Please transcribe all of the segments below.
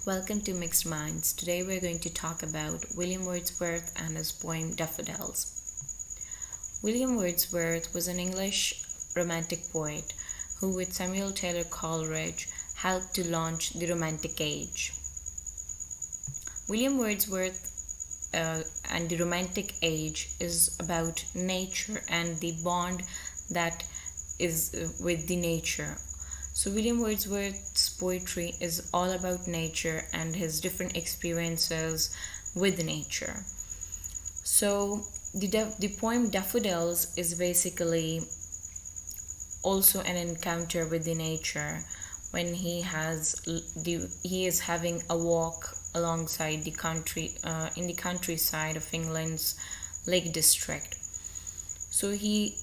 Welcome to Mixed Minds. Today we're going to talk about William Wordsworth and his poem Daffodils. William Wordsworth was an English romantic poet who, with Samuel Taylor Coleridge, helped to launch the Romantic Age. William Wordsworth and the Romantic Age is about nature and the bond that is with the nature. So William Wordsworth's poetry is all about nature and his different experiences with nature. So the poem Daffodils is basically also an encounter with the nature when he is having a walk alongside the country in the countryside of England's Lake District. So he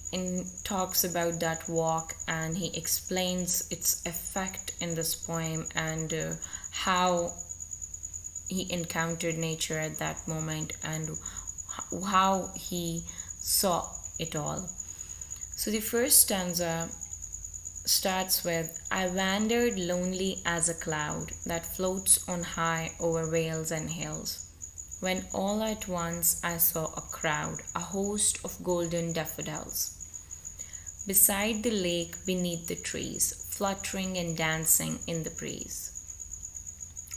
talks about that walk and he explains its effect in this poem and how he encountered nature at that moment and how he saw it all. So the first stanza starts with, I wandered lonely as a cloud that floats on high over vales and hills, when all at once I saw a crowd, a host of golden daffodils, beside the lake beneath the trees, fluttering and dancing in the breeze.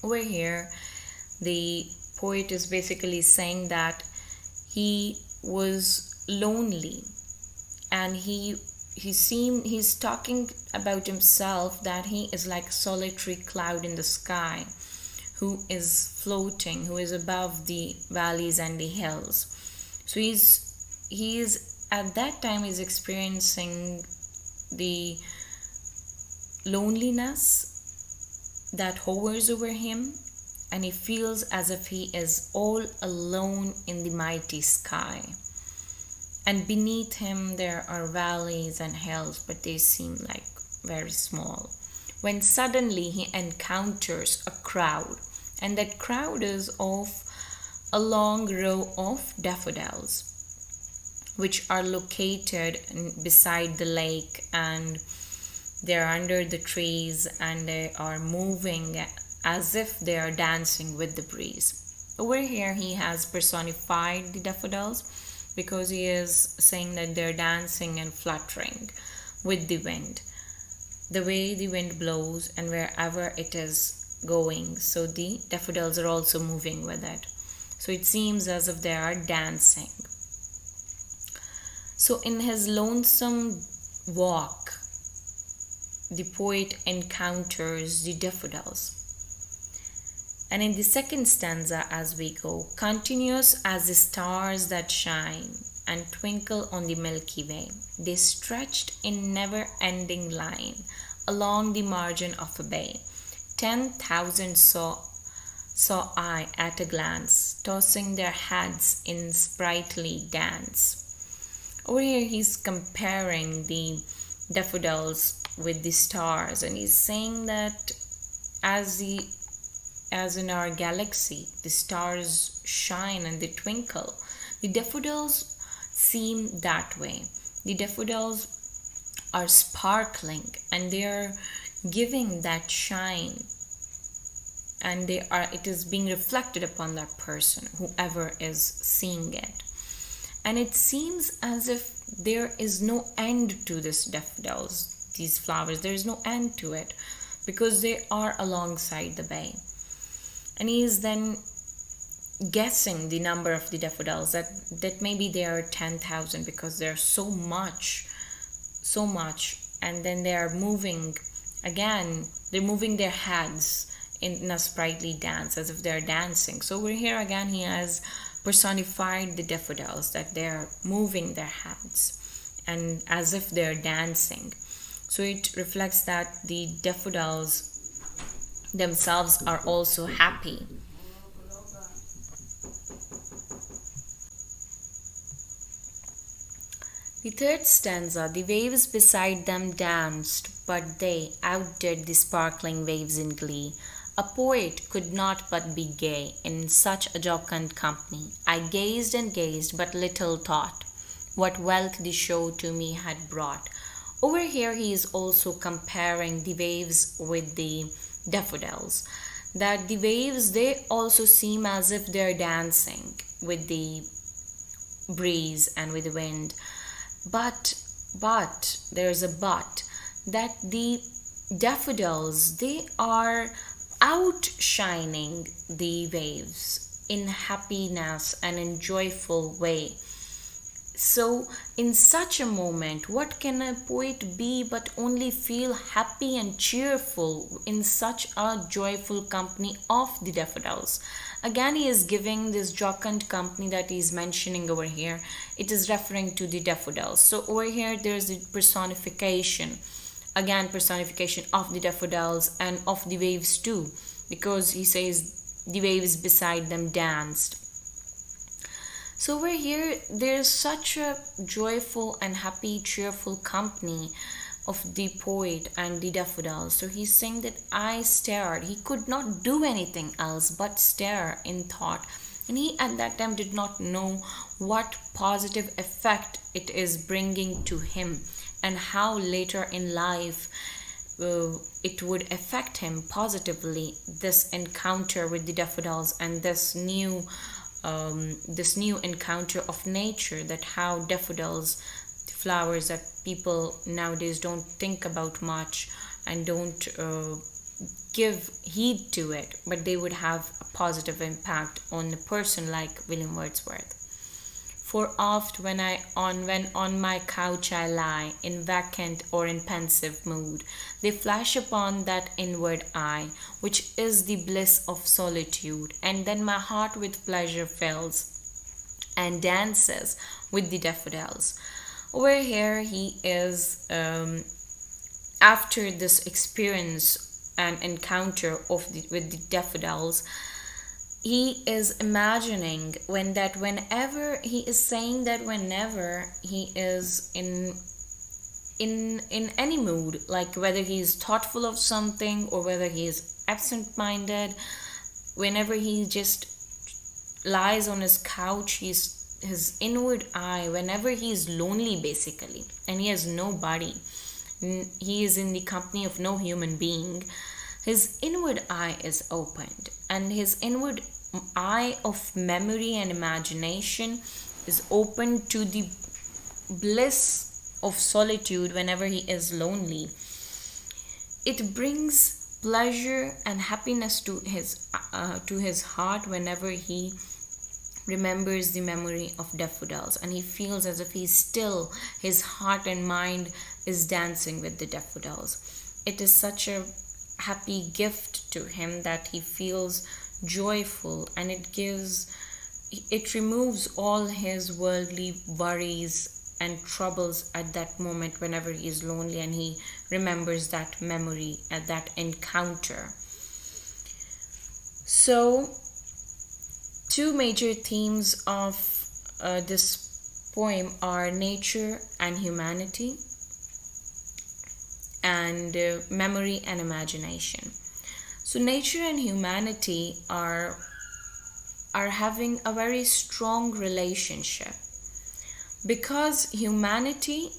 Over here, the poet is basically saying that he was lonely and he's talking about himself that he is like a solitary cloud in the sky who is floating, who is above the valleys and the hills. So he's at that time he's experiencing the loneliness that hovers over him, and he feels as if he is all alone in the mighty sky. And beneath him there are valleys and hills, but they seem like very small. When suddenly he encounters a crowd, and that crowd is of a long row of daffodils, which are located beside the lake, and they're under the trees and they are moving as if they are dancing with the breeze. Over here he has personified the daffodils because he is saying that they're dancing and fluttering with the wind, the way the wind blows and wherever it is going. So the daffodils are also moving with it. So it seems as if they are dancing. So in his lonesome walk, the poet encounters the daffodils. And in the second stanza as we go, continuous as the stars that shine and twinkle on the Milky Way, they stretched in never-ending line along the margin of a bay. 10,000 saw I at a glance, tossing their heads in sprightly dance. Over here he's comparing the daffodils with the stars, and he's saying that as in our galaxy the stars shine and they twinkle, the daffodils seem that way. The daffodils are sparkling and they are giving that shine, and it is being reflected upon that person, whoever is seeing it. And it seems as if there is no end to these daffodils, these flowers. There is no end to it because they are alongside the bay. And he is then guessing the number of the daffodils, that maybe there are 10,000 because there's so much, and then they are moving. Again, they're moving their heads in a sprightly dance as if they're dancing. So over here again he has personified the daffodils, that they're moving their heads and as if they're dancing. So it reflects that the daffodils themselves are also happy. The third stanza, the waves beside them danced, but they outdid the sparkling waves in glee. A poet could not but be gay in such a jocund company. I gazed and gazed, but little thought what wealth the show to me had brought. Over here he is also comparing the waves with the daffodils. that the waves, they also seem as if they're dancing with the breeze and with the wind. But there's a but, that the daffodils, they are outshining the waves in happiness and in joyful way. So, in such a moment, what can a poet be but only feel happy and cheerful in such a joyful company of the daffodils? Again, he is giving this jocund company that he is mentioning over here. It is referring to the daffodils. So, over here, there is the personification. Again, personification of the daffodils and of the waves too, because he says the waves beside them danced. So over here, there's such a joyful and happy, cheerful company of the poet and the daffodils. So he's saying that I stared. He could not do anything else but stare in thought. And he at that time did not know what positive effect it is bringing to him, and how later in life it would affect him positively, this encounter with the daffodils and this new encounter of nature, that how daffodils, the flowers that people nowadays don't think about much and don't give heed to it, but they would have a positive impact on a person like William Wordsworth. For oft when on my couch I lie, in vacant or in pensive mood, they flash upon that inward eye, which is the bliss of solitude, and then my heart with pleasure fills and dances with the daffodils. Over here, he is after this experience and encounter with the daffodils, he is imagining whenever he is saying that whenever he is in any mood, like whether he is thoughtful of something or whether he is absent-minded, whenever he just lies on his couch, his inward eye, whenever he is lonely basically and he has nobody, he is in the company of no human being, his inward eye is opened, and his inward eye of memory and imagination is open to the bliss of solitude whenever he is lonely. It brings pleasure and happiness to his heart whenever he remembers the memory of daffodils, and he feels as if he's still, his heart and mind is dancing with the daffodils. It is such a happy gift to him that he feels joyful, and it removes all his worldly worries and troubles at that moment whenever he is lonely and he remembers that memory at that encounter. So two major themes of this poem are nature and humanity, and memory and imagination. So nature and humanity are having a very strong relationship, because humanity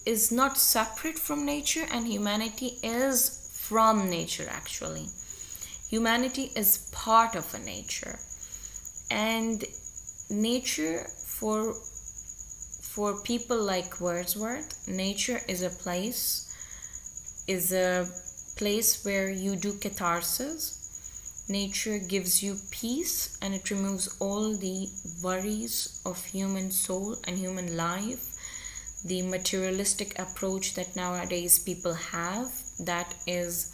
is not separate from nature and humanity is from nature. Actually, humanity is part of a nature, and nature for people like Wordsworth, nature is a place where you do catharsis. Nature gives you peace, and it removes all the worries of human soul and human life. The materialistic approach that nowadays people have, that is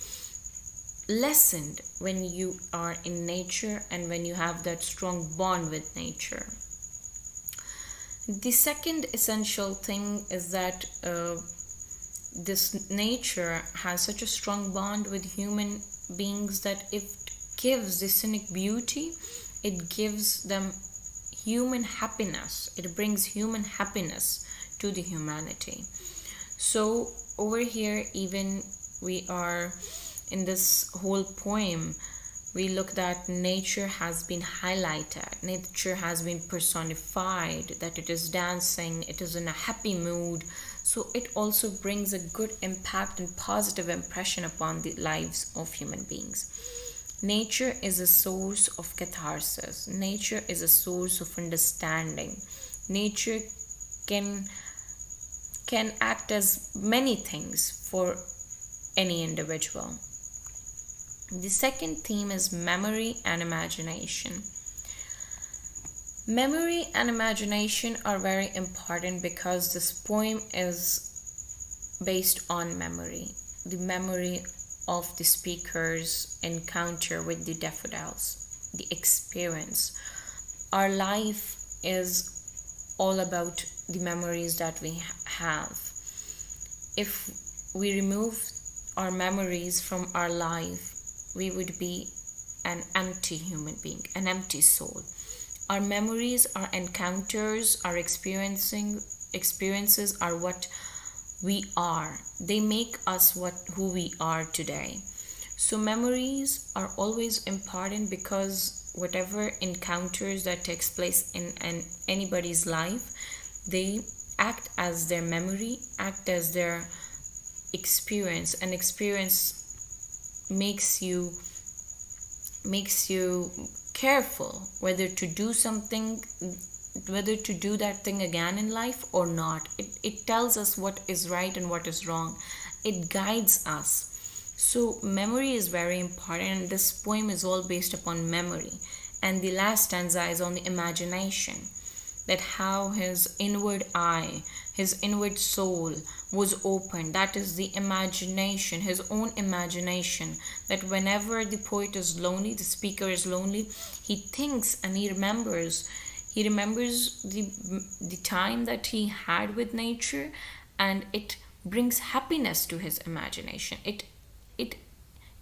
lessened when you are in nature and when you have that strong bond with nature. The second essential thing is that this nature has such a strong bond with human beings that it gives the scenic beauty, it gives them human happiness, it brings human happiness to the humanity. So over here, even we are in this whole poem, we look that nature has been highlighted, nature has been personified, that it is dancing, it is in a happy mood. So it also brings a good impact and positive impression upon the lives of human beings. Nature is a source of catharsis. Nature is a source of understanding. Nature can can act as many things for any individual. The second theme is memory and imagination. Memory and imagination are very important because this poem is based on memory. The memory of the speaker's encounter with the daffodils, the experience. Our life is all about the memories that we have. If we remove our memories from our life, we would be an empty human being, an empty soul. Our memories, our encounters, our experiences are what we are. They make us who we are today. So memories are always important because whatever encounters that takes place in anybody's life, they act as their memory, act as their experience. And experience makes you careful whether to do something, whether to do that thing again in life or not. It tells us what is right and what is wrong. It guides us. So memory is very important, and this poem is all based upon memory. And the last stanza is on the imagination, that how his inward eye, his inward soul was opened. That is the imagination, his own imagination, that whenever the poet is lonely, the speaker is lonely, he thinks and he remembers the time that he had with nature, and it brings happiness to his imagination. It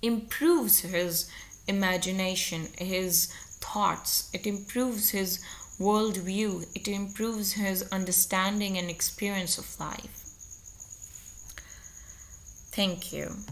improves his imagination, his thoughts. It improves his worldview. It improves his understanding and experience of life. Thank you.